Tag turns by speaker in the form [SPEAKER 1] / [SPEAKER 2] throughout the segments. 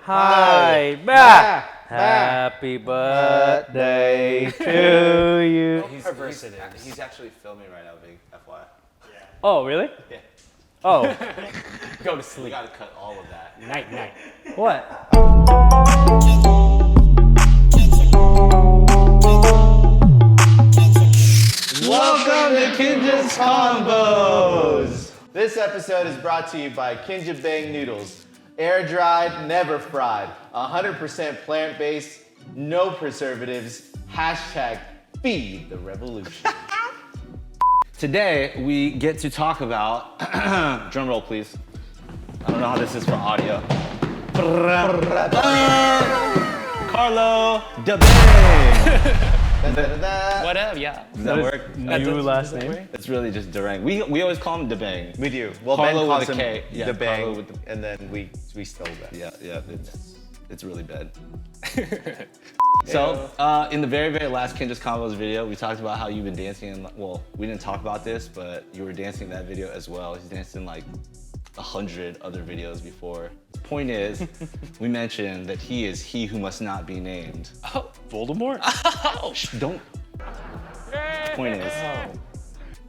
[SPEAKER 1] Hi, happy birthday to you.
[SPEAKER 2] He's actually filming right now, Vinh, FYI.
[SPEAKER 1] Yeah. Oh, really?
[SPEAKER 2] Yeah.
[SPEAKER 1] Oh.
[SPEAKER 3] Go to sleep.
[SPEAKER 2] We gotta cut all of that.
[SPEAKER 3] Night, night.
[SPEAKER 1] What?
[SPEAKER 2] Welcome to Kinjaz Konvos! This episode is brought to you by Kinjabang Noodles. Air-dried, never fried. 100% plant-based, no preservatives. Hashtag feed the revolution. Today, we get to talk about, drum roll please. I don't know how this is for audio. Carlo Darang.
[SPEAKER 3] What up, yeah?
[SPEAKER 2] Does that work?
[SPEAKER 1] New last name?
[SPEAKER 2] It's really just Darang. We always call him Dabang.
[SPEAKER 4] We do. Well,
[SPEAKER 2] Carlo
[SPEAKER 4] Ben calls
[SPEAKER 2] with a
[SPEAKER 4] him
[SPEAKER 2] K. Yeah,
[SPEAKER 4] the bang,
[SPEAKER 2] Carlo with the...
[SPEAKER 4] and then we stole that.
[SPEAKER 2] Yeah, it's really bad. So, in the very, very last Kinjaz Combos video, we talked about how you've been dancing in, well, we didn't talk about this, but you were dancing in that video as well. He's danced in like 100 other videos before. Point is, we mentioned that he is he who must not be named.
[SPEAKER 3] Oh, Voldemort?
[SPEAKER 2] Oh, don't. Point is,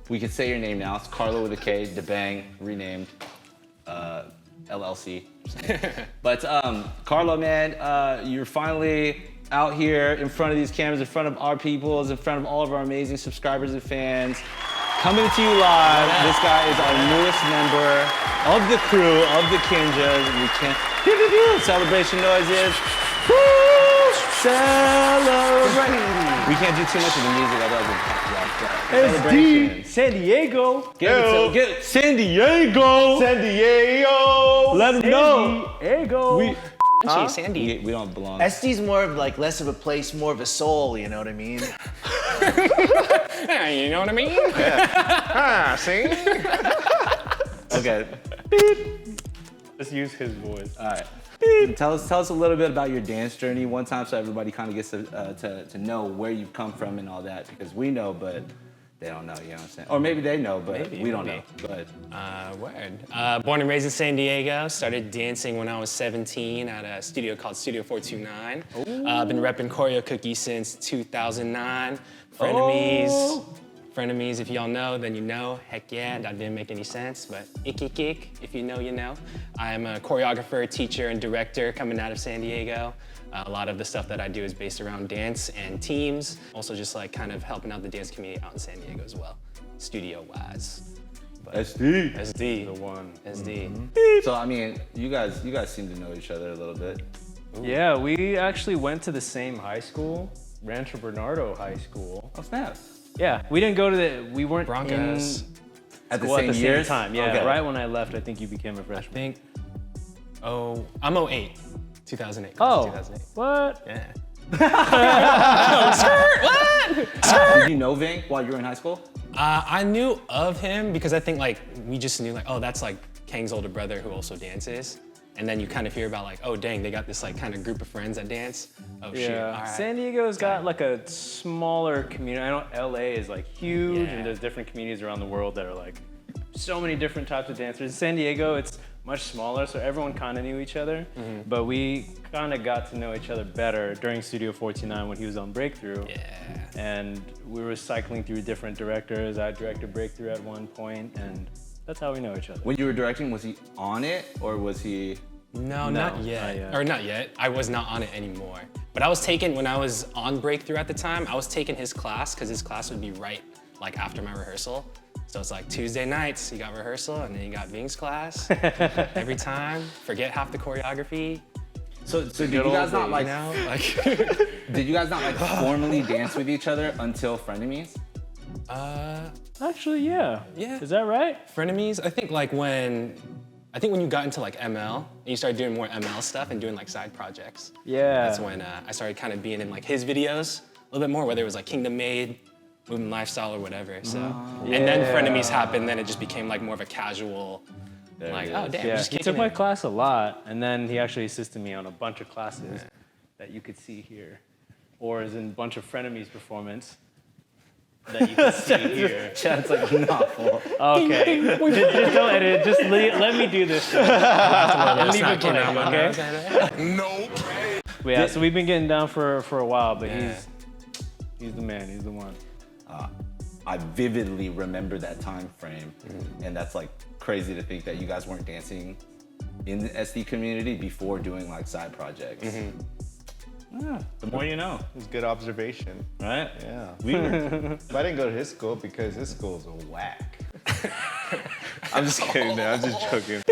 [SPEAKER 2] we can say your name now. It's Carlo with a K, Dabang, renamed LLC. But Carlo, man, you're finally out here in front of these cameras, in front of our peoples, in front of all of our amazing subscribers and fans. Coming to you live. This guy is our newest member of the crew of the Kinjaz. We can't celebration noises. Woo! Celebrate. We can't do too much of the music, otherwise we'll talk about that.
[SPEAKER 1] SD, San Diego.
[SPEAKER 2] Get it, San Diego.
[SPEAKER 4] San Diego!
[SPEAKER 2] Let him know.
[SPEAKER 1] Diego.
[SPEAKER 3] Sandy.
[SPEAKER 2] We don't belong.
[SPEAKER 4] SD's more of like less of a place, more of a soul, you know what I mean?
[SPEAKER 3] Yeah, you know what I mean?
[SPEAKER 4] See?
[SPEAKER 2] Okay.
[SPEAKER 1] Just use his voice.
[SPEAKER 2] All right. Tell us a little bit about your dance journey one time, so everybody kind of gets to know where you've come from and all that, because we know, but they don't know. You know what I'm saying? Or maybe they know, but we don't know. Go ahead.
[SPEAKER 3] Word. Born and raised in San Diego. Started dancing when I was 17 at a studio called Studio 429. Been repping Choreo Cookie since 2009. Frenemies, if y'all know, then you know. Heck yeah, that didn't make any sense, but ick, if you know, you know. I'm a choreographer, teacher, and director coming out of San Diego. A lot of the stuff that I do is based around dance and teams. Also just like kind of helping out the dance community out in San Diego as well, studio-wise.
[SPEAKER 2] SD.
[SPEAKER 3] SD.
[SPEAKER 1] The one.
[SPEAKER 3] SD.
[SPEAKER 2] So I mean, you guys seem to know each other a little bit.
[SPEAKER 1] Ooh. Yeah, we actually went to the same high school, Rancho Bernardo High School.
[SPEAKER 2] Oh snap.
[SPEAKER 1] Yeah, we didn't go to we weren't
[SPEAKER 3] Broncos.
[SPEAKER 2] At the
[SPEAKER 1] school
[SPEAKER 2] same
[SPEAKER 1] at the
[SPEAKER 2] years?
[SPEAKER 1] same time. Yeah,
[SPEAKER 2] Okay.
[SPEAKER 1] right when I left, I think you became a
[SPEAKER 3] I
[SPEAKER 1] freshman.
[SPEAKER 3] think, I'm 08, 2008.
[SPEAKER 1] Oh,
[SPEAKER 3] 2008.
[SPEAKER 1] what?
[SPEAKER 3] Yeah.
[SPEAKER 2] Did you know Vinh while you were in high school?
[SPEAKER 3] I knew of him because I think like, we just knew like, oh, that's like Kang's older brother who also dances. And then you kind of hear about like, oh dang, they got this like kind of group of friends that dance. Oh shoot, all right.
[SPEAKER 1] San Diego's got like a smaller community. I know LA is like huge and there's different communities around the world that are like so many different types of dancers. In San Diego, it's much smaller, so everyone kind of knew each other. But we kind of got to know each other better during Studio 429 when he was on Breakthrough.
[SPEAKER 3] Yeah.
[SPEAKER 1] And we were cycling through different directors. I directed Breakthrough at one point, and that's how we know each other.
[SPEAKER 2] When you were directing, was he on it or was he?
[SPEAKER 3] No, not yet. Or not yet. I was not on it anymore. But I was taking, when I was on Breakthrough at the time, I was taking his class because his class would be right like after my rehearsal. So it's like Tuesday nights, you got rehearsal and then you got Ving's class every time. Forget half the choreography.
[SPEAKER 2] So did you guys not like, did you guys not like formally dance with each other until Frenemies?
[SPEAKER 1] Actually, yeah.
[SPEAKER 3] Yeah.
[SPEAKER 1] Is that right?
[SPEAKER 3] Frenemies, I think when you got into like ML and you started doing more ML stuff and doing like side projects.
[SPEAKER 1] Yeah.
[SPEAKER 3] That's when I started kind of being in like his videos a little bit more, whether it was like Kingdom Made, Movement Lifestyle or whatever. So, and then Frenemies happened, then it just became like more of a casual, like, oh damn,
[SPEAKER 1] Yeah,
[SPEAKER 3] just
[SPEAKER 1] he
[SPEAKER 3] kicking
[SPEAKER 1] took my
[SPEAKER 3] it.
[SPEAKER 1] class a lot, and then he actually assisted me on a bunch of classes that you could see here, or is in a bunch of Frenemies performance. that you can see here.
[SPEAKER 2] Chat's like not full.
[SPEAKER 1] Okay. just don't edit it. Just let me do this.
[SPEAKER 3] That's
[SPEAKER 1] leave
[SPEAKER 3] not
[SPEAKER 1] it blank,
[SPEAKER 3] Ken Armando,
[SPEAKER 1] okay?
[SPEAKER 3] is that it?
[SPEAKER 1] But yeah, so we've been getting down for a while, but
[SPEAKER 3] Yeah.
[SPEAKER 1] he's the man. He's the one.
[SPEAKER 2] I vividly remember that time frame, and that's like crazy to think that you guys weren't dancing in the SD community before doing like side projects. Yeah, the more you know,
[SPEAKER 5] It's good observation.
[SPEAKER 2] right?
[SPEAKER 5] Yeah.
[SPEAKER 2] We were,
[SPEAKER 5] But I didn't go to his school because his school's whack. I'm just kidding, man. I'm just joking.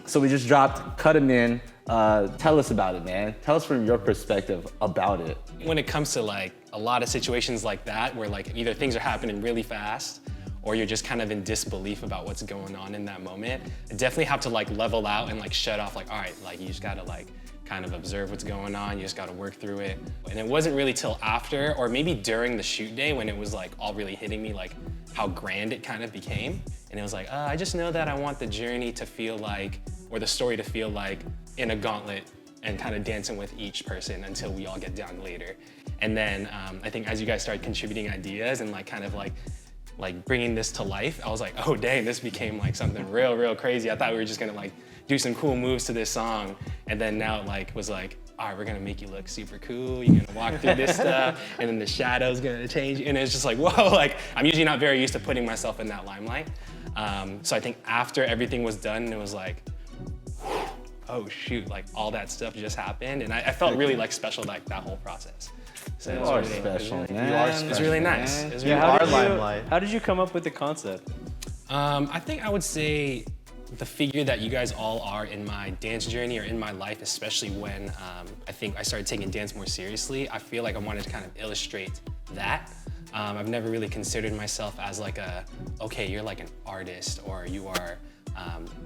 [SPEAKER 2] so we just dropped Cut 'Em In. Tell us about it, man. Tell us from your perspective about it.
[SPEAKER 3] When it comes to like a lot of situations like that, where like either things are happening really fast or you're just kind of in disbelief about what's going on in that moment, I definitely have to like level out and like shut off, like, all right, like you just gotta like kind of observe what's going on, you just gotta work through it. And it wasn't really till after, or maybe during the shoot day, when it was like all really hitting me, like how grand it kind of became. And it was like, I just know that I want the journey to feel like, or the story to feel like in a gauntlet, and kind of dancing with each person until we all get down later. And then I think as you guys started contributing ideas and like kind of like bringing this to life, I was like, oh dang, this became like something real crazy. I thought we were just gonna like do some cool moves to this song, and then now it like was like, all right, we're gonna make you look super cool. You're gonna walk through this stuff, and then the shadow's gonna change. And it's just like, whoa, like I'm usually not very used to putting myself in that limelight. So I think after everything was done, it was like, oh shoot, like all that stuff just happened, and I felt really like special, like that whole process. So
[SPEAKER 2] You are special, man.
[SPEAKER 5] You are
[SPEAKER 3] It was really nice. It was really
[SPEAKER 1] How
[SPEAKER 5] Our
[SPEAKER 1] did you-
[SPEAKER 5] limelight.
[SPEAKER 1] How did you come up with the concept?
[SPEAKER 3] I think I would say the figure that you guys all are in my dance journey or in my life, especially when I think I started taking dance more seriously, I feel like I wanted to kind of illustrate that. I've never really considered myself as like okay, you're like an artist, or you are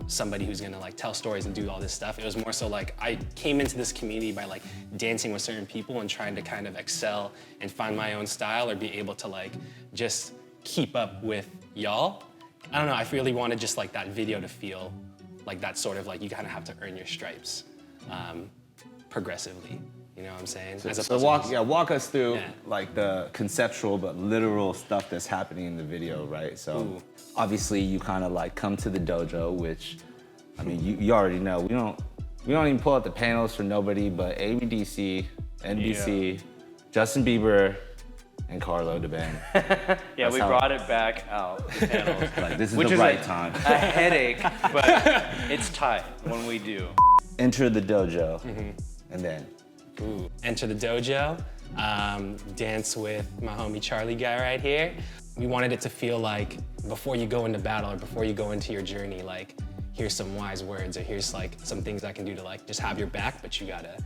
[SPEAKER 3] somebody who's gonna like tell stories and do all this stuff. It was more so like I came into this community by like dancing with certain people and trying to kind of excel and find my own style, or be able to like just keep up with y'all. I don't know, I really wanted just like that video to feel like that sort of like you kind of have to earn your stripes progressively. You know what I'm saying? As
[SPEAKER 2] So
[SPEAKER 3] opposed to just-
[SPEAKER 2] walk us through
[SPEAKER 3] Yeah.
[SPEAKER 2] like the conceptual but literal stuff that's happening in the video, right? So obviously you kind of like come to the dojo, which I mean you already know. We don't even pull out the panels for nobody but ABDC, NBC, Justin Bieber, and Carlo Darang.
[SPEAKER 1] Yeah, we
[SPEAKER 2] how-
[SPEAKER 1] brought it back out, the panels.
[SPEAKER 2] Like this is
[SPEAKER 1] Which
[SPEAKER 2] the
[SPEAKER 1] is
[SPEAKER 2] right
[SPEAKER 1] a
[SPEAKER 2] time.
[SPEAKER 1] headache, but it's tight when we do.
[SPEAKER 2] Enter the dojo, and then
[SPEAKER 3] Enter the dojo, dance with my homie Charlie guy right here. We wanted it to feel like before you go into battle or before you go into your journey, like here's some wise words, or here's like some things I can do to like just have your back, but you gotta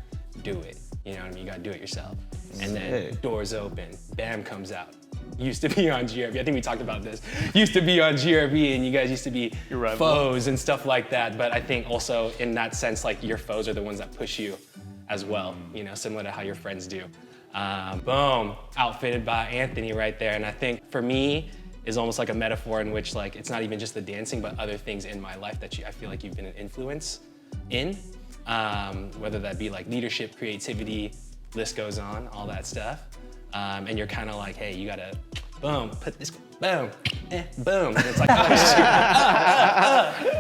[SPEAKER 3] do it. You know what I mean? You gotta do it yourself. And then
[SPEAKER 2] Sick.
[SPEAKER 3] doors open, Bam comes out. Used to be on GRB, I think we talked about this. Used to be on GRB, and you guys used to be
[SPEAKER 1] right.
[SPEAKER 3] foes and stuff like that. But I think also in that sense, like your foes are the ones that push you as well, you know, similar to how your friends do. Boom, outfitted by Anthony right there. And I think for me, is almost like a metaphor in which like, it's not even just the dancing, but other things in my life that I feel like you've been an influence in, whether that be like leadership, creativity, list goes on, all that stuff. And you're kind of like, hey, you gotta, boom, put this, boom, boom. And it's like, oh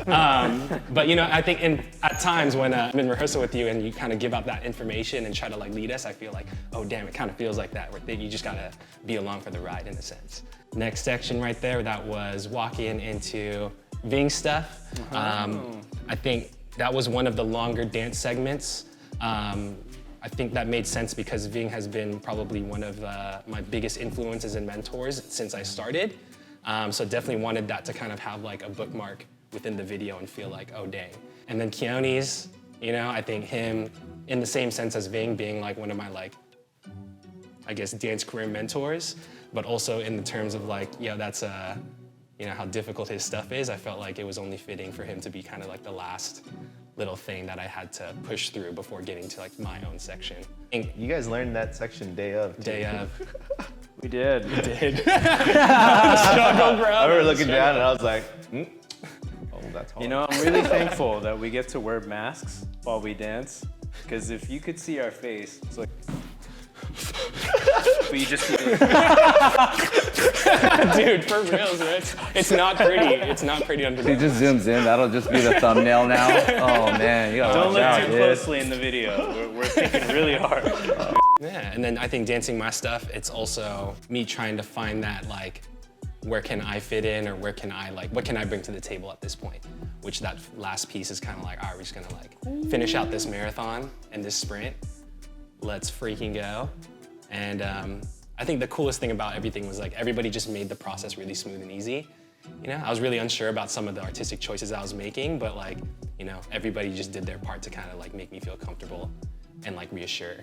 [SPEAKER 3] shit. But you know, I think at times when I'm in rehearsal with you and you kind of give out that information and try to like lead us, I feel like, oh damn, it kind of feels like that, where you just gotta be along for the ride in a sense. Next section right there, that was walking into Ving stuff. I think that was one of the longer dance segments. I think that made sense because Ving has been probably one of my biggest influences and mentors since I started. So definitely wanted that to kind of have like a bookmark within the video and feel like, oh dang. And then Keone's, you know, I think him in the same sense as Ving being like one of my like, I guess, dance career mentors, but also in the terms of like, yeah, that's you know, how difficult his stuff is. I felt like it was only fitting for him to be kind of like the last little thing that I had to push through before getting to like my own section.
[SPEAKER 5] You guys learned that section day of. too.
[SPEAKER 3] Day of.
[SPEAKER 1] We did.
[SPEAKER 3] Struggle, bro.
[SPEAKER 5] I remember looking down and I was like, oh, that's hard.
[SPEAKER 1] You know, I'm really thankful that we get to wear masks while we dance, because if you could see our face, it's like, but you just
[SPEAKER 3] Dude, for reals, man. It's not pretty. It's not pretty under
[SPEAKER 2] He just zooms in. That'll just be the thumbnail now. Oh man, you gotta
[SPEAKER 1] don't
[SPEAKER 2] watch
[SPEAKER 1] look
[SPEAKER 2] out,
[SPEAKER 1] too
[SPEAKER 2] dude.
[SPEAKER 1] closely in the video. We're thinking really hard.
[SPEAKER 3] Yeah, and then I think dancing my stuff, it's also me trying to find that like, where can I fit in, or where can I like, what can I bring to the table at this point? Which that last piece is kind of like, all right, we're just gonna like finish out this marathon and this sprint. Let's freaking go. And I think the coolest thing about everything was like everybody just made the process really smooth and easy. You know, I was really unsure about some of the artistic choices I was making, but like, you know, everybody just did their part to kind of like make me feel comfortable and like reassure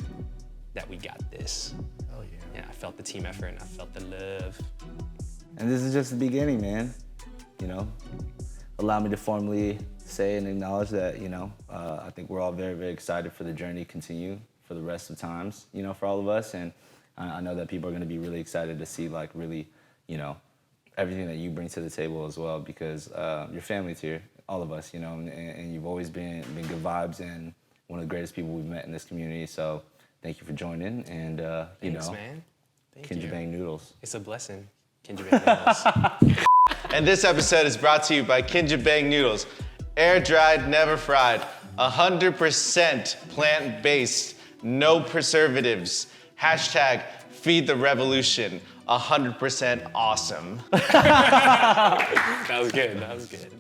[SPEAKER 3] that we got this.
[SPEAKER 4] Oh yeah.
[SPEAKER 3] Yeah, I felt the team effort and I felt the love.
[SPEAKER 2] And this is just the beginning, man. You know, allow me to formally say and acknowledge that, you know, I think we're all very, very excited for the journey to continue for the rest of times, you know, for all of us. And I know that people are gonna be really excited to see like really, you know, everything that you bring to the table as well, because your family's here, all of us, you know, and you've always been good vibes and one of the greatest people we've met in this community. So thank you for joining, and you
[SPEAKER 3] Thanks,
[SPEAKER 2] know,
[SPEAKER 3] man. Thank you.
[SPEAKER 2] Kinjabang Noodles.
[SPEAKER 3] It's a blessing. Kinjabang Noodles.
[SPEAKER 5] And this episode is brought to you by Kinjabang Noodles. Air dried, never fried. 100% plant-based, no preservatives. Hashtag feed the revolution. 100% awesome.
[SPEAKER 3] That was good. That was good.